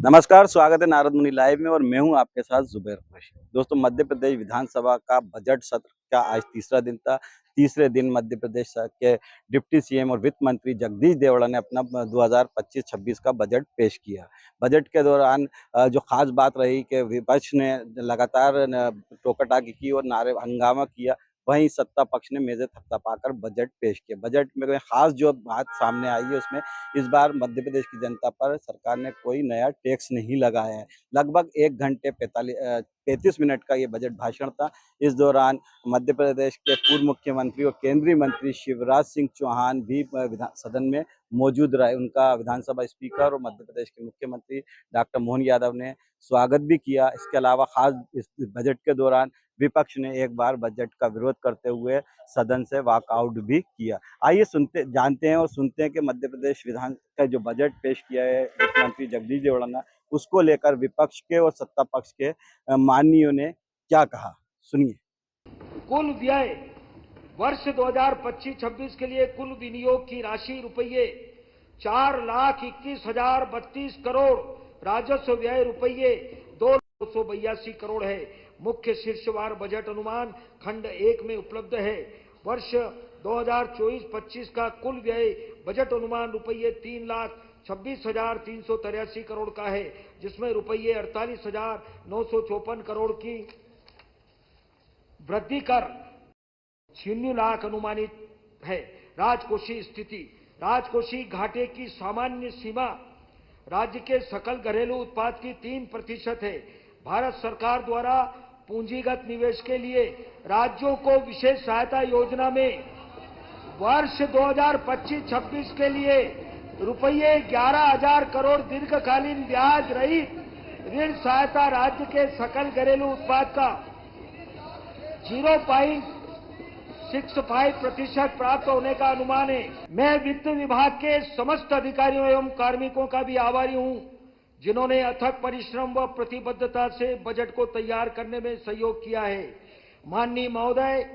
नमस्कार, स्वागत है नारद मुनि लाइव में और मैं हूं आपके साथ जुबैर कुरैशी। दोस्तों, मध्य प्रदेश विधानसभा का बजट सत्र का आज तीसरा दिन था। तीसरे दिन मध्य प्रदेश के डिप्टी सीएम और वित्त मंत्री जगदीश देवड़ा ने अपना 2025-26 का बजट पेश किया। बजट के दौरान जो खास बात रही कि विपक्ष ने लगातार टोका-टाकी की और नारे हंगामा किया। वहीं सत्ता पक्ष ने मेज़ें थपथपाकर बजट पेश किया। बजट में खास जो बात सामने आई है उसमें इस बार मध्य प्रदेश की जनता पर सरकार ने कोई नया टैक्स नहीं लगाया है। लगभग 1 घंटे 35 मिनट का ये बजट भाषण था। इस दौरान मध्य प्रदेश के पूर्व मुख्यमंत्री और केंद्रीय मंत्री शिवराज सिंह चौहान भी सदन में मौजूद रहे। उनका विधानसभा स्पीकर और मध्य प्रदेश के मुख्यमंत्री डॉक्टर मोहन यादव ने स्वागत भी किया। इसके अलावा खास इस बजट के दौरान विपक्ष ने एक बार बजट का विरोध करते हुए सदन से वॉकआउट भी किया। आइए जानते हैं और सुनते हैं कि मध्य प्रदेश विधान का जो बजट पेश किया है वित्त मंत्री जगदीश देवड़ा ने, उसको लेकर विपक्ष के और सत्ता पक्ष के माननीयों ने क्या कहा। सुनिए। कुल व्यय वर्ष 2025-26 के लिए कुल विनियोग की राशि रुपये 4,21,032 करोड़, राजस्व व्यय रुपये 2,282 करोड़ है। मुख्य शीर्षवार बजट अनुमान खंड 1 में उपलब्ध है। वर्ष 2024-25 का कुल व्यय बजट अनुमान रुपये 3,26,383 करोड़ का है, जिसमें रुपये 48,954 करोड़ की वृद्धि कर 96 लाख अनुमानित है। राजकोषीय स्थिति, राजकोषीय घाटे की सामान्य सीमा राज्य के सकल घरेलू उत्पाद की 3% है। भारत सरकार द्वारा पूंजीगत निवेश के लिए राज्यों को विशेष सहायता योजना में वर्ष 2025-26 के लिए रुपये 11,000 करोड़ दीर्घकालीन ब्याज रहित ऋण सहायता राज्य के सकल घरेलू उत्पाद का 0.65% प्राप्त होने का अनुमान है। मैं वित्त विभाग के समस्त अधिकारियों एवं कार्मिकों का भी आभारी हूं, जिन्होंने अथक परिश्रम व प्रतिबद्धता से बजट को तैयार करने में सहयोग किया है। माननीय महोदय,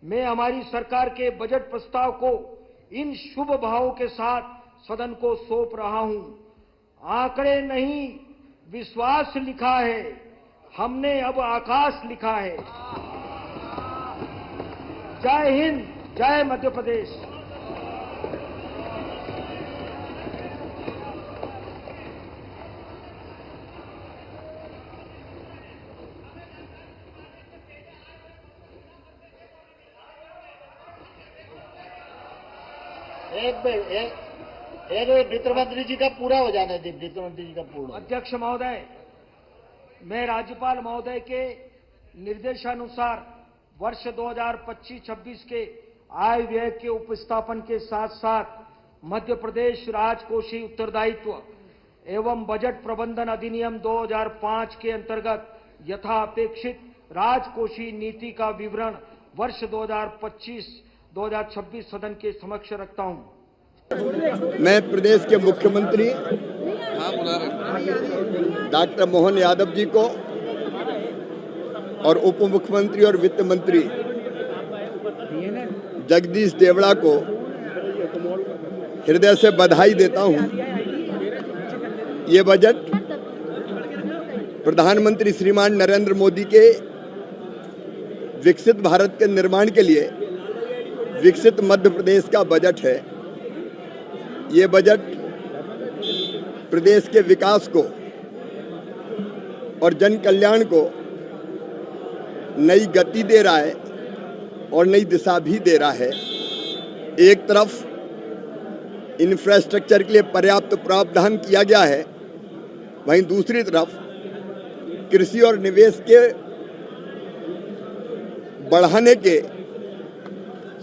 मैं हमारी सरकार के बजट प्रस्ताव को इन शुभ भावों के साथ सदन को सौंप रहा हूं। आंकड़े नहीं, विश्वास लिखा है। हमने अब आकाश लिखा है। जय हिंद, जय मध्य प्रदेश। एक वित्त मंत्री जी का पूरा हो जाना है। वित्त मंत्री जी का पूर्ण। अध्यक्ष महोदय, मैं राज्यपाल महोदय के निर्देशानुसार वर्ष 2025-26 के आय व्यय के उपस्थापन के साथ साथ मध्य प्रदेश राजकोषीय उत्तरदायित्व एवं बजट प्रबंधन अधिनियम 2005 के अंतर्गत यथापेक्षित राजकोषीय नीति का विवरण वर्ष 2025-2026 सदन के समक्ष रखता हूं। मैं प्रदेश के मुख्यमंत्री डॉक्टर मोहन यादव जी को और उप मुख्यमंत्री और वित्त मंत्री जगदीश देवड़ा को हृदय से बधाई देता हूं। ये बजट प्रधानमंत्री श्रीमान नरेंद्र मोदी के विकसित भारत के निर्माण के लिए विकसित मध्य प्रदेश का बजट है। ये बजट प्रदेश के विकास को और जन कल्याण को नई गति दे रहा है और नई दिशा भी दे रहा है। एक तरफ इंफ्रास्ट्रक्चर के लिए पर्याप्त प्रावधान किया गया है, वहीं दूसरी तरफ कृषि और निवेश के बढ़ाने के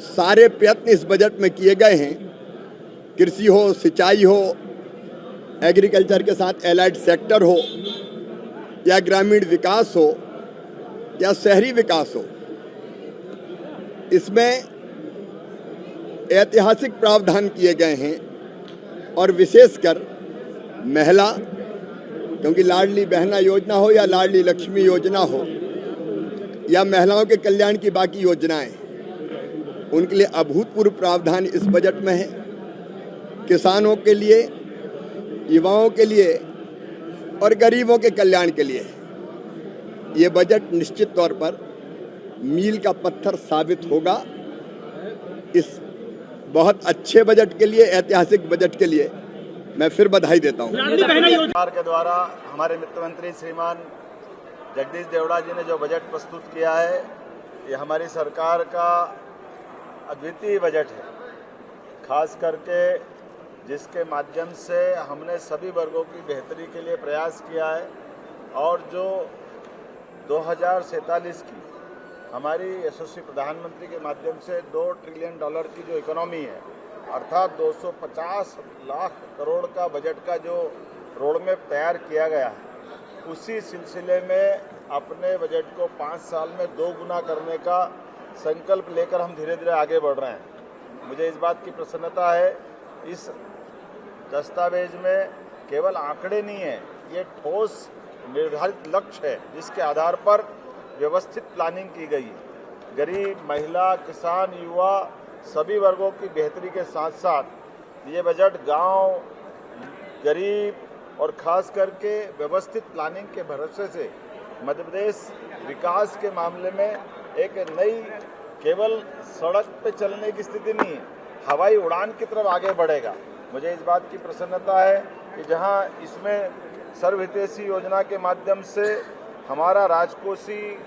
सारे प्रयत्न इस बजट में किए गए हैं। कृषि हो, सिंचाई हो, एग्रीकल्चर के साथ एलाइड सेक्टर हो, या ग्रामीण विकास हो, या शहरी विकास हो, इसमें ऐतिहासिक प्रावधान किए गए हैं। और विशेषकर महिला, क्योंकि लाडली बहना योजना हो या लाडली लक्ष्मी योजना हो या महिलाओं के कल्याण की बाकी योजनाएं, उनके लिए अभूतपूर्व प्रावधान इस बजट में है। किसानों के लिए, युवाओं के लिए और गरीबों के कल्याण के लिए। ये बजट निश्चित तौर पर मील का पत्थर साबित होगा। इस बहुत अच्छे बजट के लिए, ऐतिहासिक बजट के लिए मैं फिर बधाई देता हूं। सरकार के द्वारा हमारे वित्त मंत्री श्रीमान जगदीश देवड़ा जी ने जो बजट प्रस्तुत किया है, ये हमारी सरकार का अद्वितीय बजट है, खास करके जिसके माध्यम से हमने सभी वर्गों की बेहतरी के लिए प्रयास किया है और जो 2047 की हमारी यशस्वी प्रधानमंत्री के माध्यम से $2 ट्रिलियन की जो इकोनॉमी है, अर्थात 250 लाख करोड़ का बजट का जो रोडमैप तैयार किया गया है, उसी सिलसिले में अपने बजट को 5 साल में 2 गुना करने का संकल्प लेकर हम धीरे धीरे आगे बढ़ रहे हैं। मुझे इस बात की प्रसन्नता है, इस दस्तावेज में केवल आंकड़े नहीं है, ये ठोस निर्धारित लक्ष्य है जिसके आधार पर व्यवस्थित प्लानिंग की गई है। गरीब, महिला, किसान, युवा सभी वर्गों की बेहतरी के साथ साथ ये बजट गांव, गरीब और खास करके व्यवस्थित प्लानिंग के भरोसे से मध्य प्रदेश विकास के मामले में एक नई, केवल सड़क पे चलने की स्थिति नहीं है, हवाई उड़ान की तरफ आगे बढ़ेगा। मुझे इस बात की प्रसन्नता है कि जहां इसमें सर्वहितैषी योजना के माध्यम से हमारा राजकोषी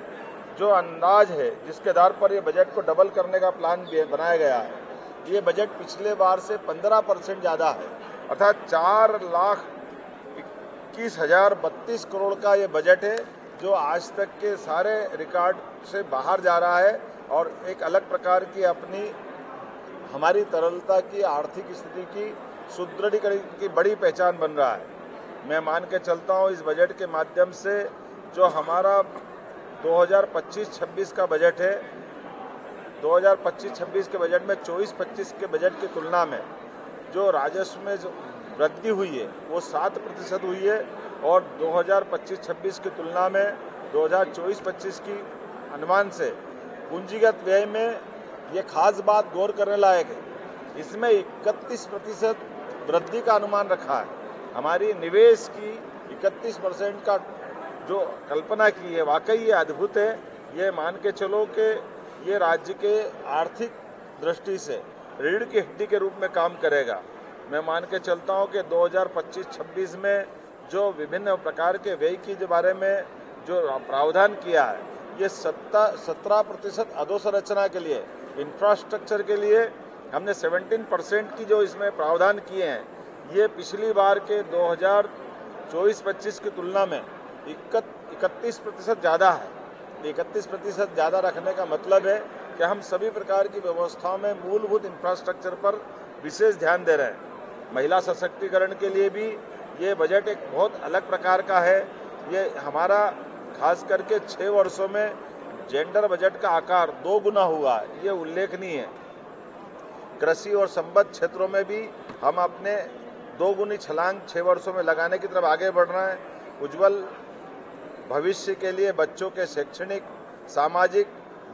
जो अंदाज है, जिसके आधार पर ये बजट को डबल करने का प्लान बनाया गया है, ये बजट पिछले बार से 15% ज़्यादा है, अर्थात 4,21,032 करोड़ का ये बजट है जो आज तक के सारे रिकॉर्ड से बाहर जा रहा है और एक अलग प्रकार की अपनी हमारी तरलता की, आर्थिक स्थिति की सुदृढ़ीकरण की बड़ी पहचान बन रहा है। मैं मान के चलता हूँ इस बजट के माध्यम से जो हमारा 2025-26 का बजट है, 2025-26 के बजट में 24-25 के बजट की तुलना में जो राजस्व में जो वृद्धि हुई है वो 7% हुई है और 2025-26 की तुलना में 2024-25 की अनुमान से पूंजीगत व्यय में ये खास बात गौर करने लायक है, इसमें 31% वृद्धि का अनुमान रखा है। हमारी निवेश की 31% का जो कल्पना की है, वाकई ये अद्भुत है। ये मान के चलो कि ये राज्य के आर्थिक दृष्टि से रीढ़ की हड्डी के रूप में काम करेगा। मैं मान के चलता हूँ कि 2025-26 में जो विभिन्न प्रकार के व्यय के बारे में जो प्रावधान किया है, ये 17% अधोसंरचना के लिए, इंफ्रास्ट्रक्चर के लिए हमने 17% की जो इसमें प्रावधान किए हैं, ये पिछली बार के 2024-25 की तुलना में 31% ज़्यादा है। 31% ज़्यादा रखने का मतलब है कि हम सभी प्रकार की व्यवस्थाओं में मूलभूत इंफ्रास्ट्रक्चर पर विशेष ध्यान दे रहे हैं। महिला सशक्तिकरण के लिए भी ये बजट एक बहुत अलग प्रकार का है। ये हमारा खास करके 6 वर्षों में जेंडर बजट का आकार 2 गुना हुआ है, ये उल्लेखनीय है। कृषि और संबद्ध क्षेत्रों में भी हम अपने 2 गुनी छलांग 6 वर्षों में लगाने की तरफ आगे बढ़ रहे हैं। उज्जवल भविष्य के लिए बच्चों के शैक्षणिक, सामाजिक,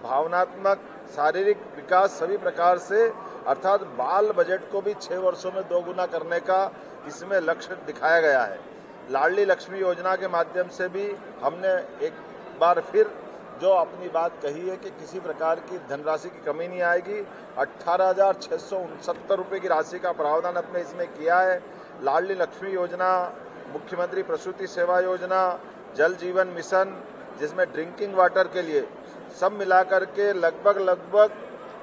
भावनात्मक, शारीरिक विकास सभी प्रकार से, अर्थात बाल बजट को भी 6 वर्षों में 2 गुना करने का इसमें लक्ष्य दिखाया गया है। लाडली लक्ष्मी योजना के माध्यम से भी हमने एक बार फिर जो अपनी बात कही है कि किसी प्रकार की धनराशि की कमी नहीं आएगी। 18,669 रुपये की राशि का प्रावधान अपने इसमें किया है। लाडली लक्ष्मी योजना, मुख्यमंत्री प्रसूति सेवा योजना, जल जीवन मिशन, जिसमें ड्रिंकिंग वाटर के लिए सब मिलाकर के लगभग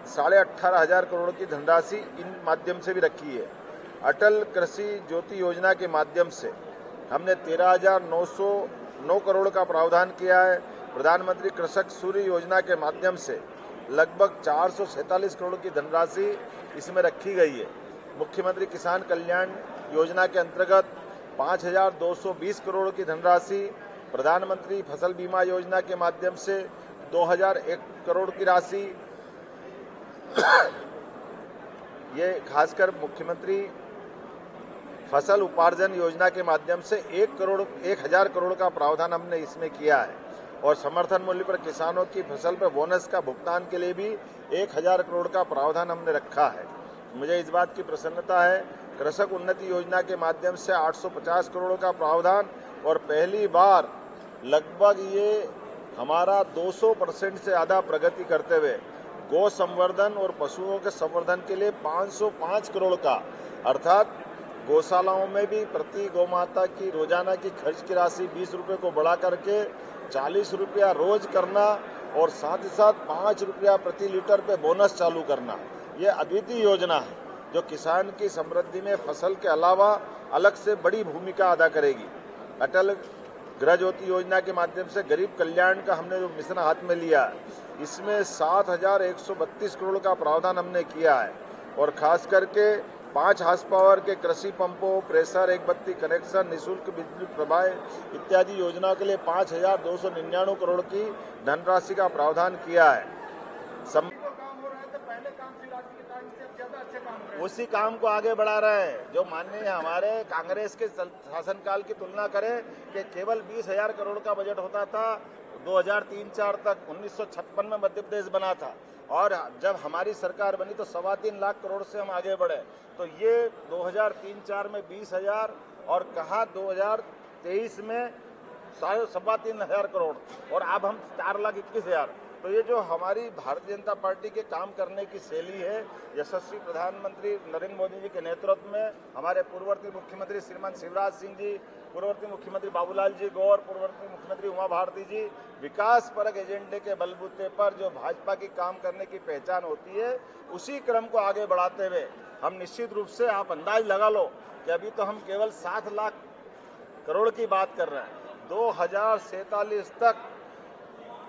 18,500 करोड़ की धनराशि इन माध्यम से भी रखी है। अटल कृषि ज्योति योजना के माध्यम से हमने 13,909 करोड़ का प्रावधान किया है। प्रधानमंत्री कृषक सूर्य योजना के माध्यम से लगभग 447 करोड़ की धनराशि इसमें रखी गई है। मुख्यमंत्री किसान कल्याण योजना के अंतर्गत 5,220 करोड़ की धनराशि, प्रधानमंत्री फसल बीमा योजना के माध्यम से 2,001 करोड़ की राशि, ये खासकर मुख्यमंत्री फसल उपार्जन योजना के माध्यम से 1,000 करोड़ का प्रावधान हमने इसमें किया है और समर्थन मूल्य पर किसानों की फसल पर बोनस का भुगतान के लिए भी 1,000 करोड़ का प्रावधान हमने रखा है। मुझे इस बात की प्रसन्नता है, कृषक उन्नति योजना के माध्यम से 850 करोड़ का प्रावधान और पहली बार लगभग ये हमारा 200% से ज़्यादा प्रगति करते हुए गौ संवर्धन और पशुओं के संवर्धन के लिए 505 करोड़ का, अर्थात गौशालाओं में भी प्रति गौमाता की रोजाना की खर्च की राशि 20 रुपये को बढ़ा करके 40 रुपया रोज करना और साथ ही साथ 5 रुपया प्रति लीटर पे बोनस चालू करना। ये अद्वितीय योजना है जो किसान की समृद्धि में फसल के अलावा अलग से बड़ी भूमिका अदा करेगी। अटल गृह ज्योति योजना के माध्यम से गरीब कल्याण का हमने जो मिशन हाथ में लिया है, इसमें 7,132 करोड़ का प्रावधान हमने किया है और खास करके 5 हार्स पावर के कृषि पंपों, प्रेशर, एक बत्ती कनेक्शन, निःशुल्क बिजली प्रवाह इत्यादि योजनाओं के लिए 5,299 करोड़ की धनराशि का प्रावधान किया है। उसी काम को आगे बढ़ा रहे हैं जो माननीय हमारे कांग्रेस के शासनकाल की तुलना करें कि केवल 20,000 करोड़ का बजट होता था 2003-4 तक। 1956 में मध्य प्रदेश बना था और जब हमारी सरकार बनी तो 3.25 लाख करोड़ से हम आगे बढ़े। तो ये 2003-4 में 20,000 और कहा 2023 में 3.25 करोड़ और अब हम 4,21,000। तो ये जो हमारी भारतीय जनता पार्टी के काम करने की शैली है, यशस्वी प्रधानमंत्री नरेंद्र मोदी जी के नेतृत्व में हमारे पूर्ववर्ती मुख्यमंत्री श्रीमान शिवराज सिंह जी, पूर्ववर्ती मुख्यमंत्री बाबूलाल जी गौर, पूर्ववर्ती मुख्यमंत्री उमा भारती जी, विकास परक एजेंडे के बलबूते पर जो भाजपा की काम करने की पहचान होती है, उसी क्रम को आगे बढ़ाते हुए हम निश्चित रूप से आप अंदाज लगा लो कि अभी तो हम केवल 7 लाख करोड़ की बात कर रहे हैं। 2047 तक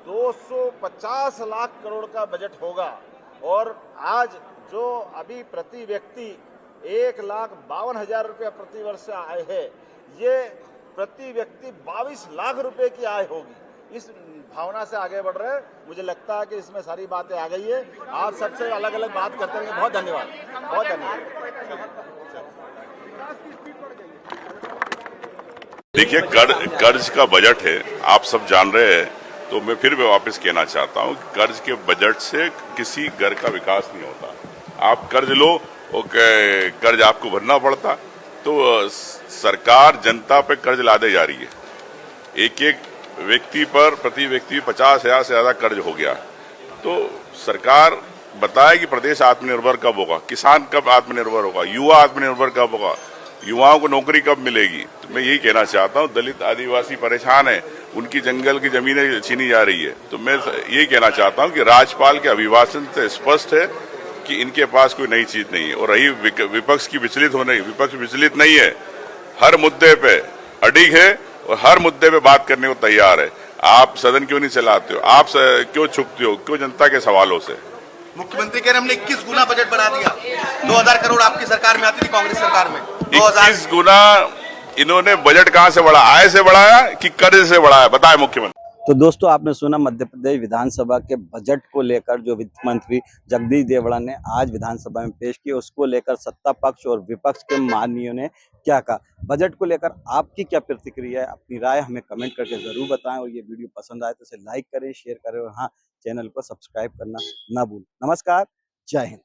250 लाख करोड़ का बजट होगा और आज जो अभी प्रति व्यक्ति 1,52,000 रुपया प्रति वर्ष आय है, ये प्रति व्यक्ति 22 लाख रुपए की आय होगी। इस भावना से आगे बढ़ रहे हैं। मुझे लगता है कि इसमें सारी बातें आ गई है। आप सबसे अलग अलग बात करते रहेंगे। बहुत धन्यवाद, बहुत धन्यवाद। देखिए, कर्ज का बजट है, आप सब जान रहे हैं। तो मैं फिर भी वापस कहना चाहता हूं कि कर्ज के बजट से किसी घर का विकास नहीं होता। आप कर्ज लो और कर्ज आपको भरना पड़ता। तो सरकार जनता पे कर्ज लादे जा रही है। एक एक व्यक्ति पर प्रति व्यक्ति 50,000 से ज्यादा कर्ज हो गया। तो सरकार बताए कि प्रदेश आत्मनिर्भर कब होगा, किसान कब आत्मनिर्भर होगा, युवा आत्मनिर्भर कब होगा, युवाओं को नौकरी कब मिलेगी। तो मैं यही कहना चाहता हूं, दलित आदिवासी परेशान है, उनकी जंगल की जमीनें छीनी जा रही है। तो मैं यही कहना चाहता हूं कि राज्यपाल के अभिभाषण से स्पष्ट है कि इनके पास कोई नई चीज नहीं है। और रही विपक्ष की विचलित होने, विपक्ष विचलित नहीं है, हर मुद्दे पे अडिग है और हर मुद्दे पे बात करने को तैयार है। आप सदन क्यों नहीं चलाते हो, आप क्यों छुपते हो, क्यों जनता के सवालों से। मुख्यमंत्री कह रहे हमने 21 गुना बजट बढ़ा दिया। 2,000 करोड़ आपकी सरकार में आती थी, कांग्रेस सरकार में 21 गुना इन्होंने बजट कहां से बढ़ाया, आय से बढ़ाया कि कर्ज से बढ़ाया, बताए मुख्यमंत्री। तो दोस्तों, आपने सुना मध्य प्रदेश विधानसभा के बजट को लेकर जो वित्त मंत्री जगदीश देवड़ा ने आज विधानसभा में पेश किया, उसको लेकर सत्ता पक्ष और विपक्ष के माननीयों ने क्या कहा। बजट को लेकर आपकी क्या प्रतिक्रिया है, अपनी राय हमें कमेंट करके जरूर बताएं। और ये वीडियो पसंद आए तो इसे लाइक करें, शेयर करें और हाँ, चैनल को सब्सक्राइब करना ना भूलें। नमस्कार, जय हिंद।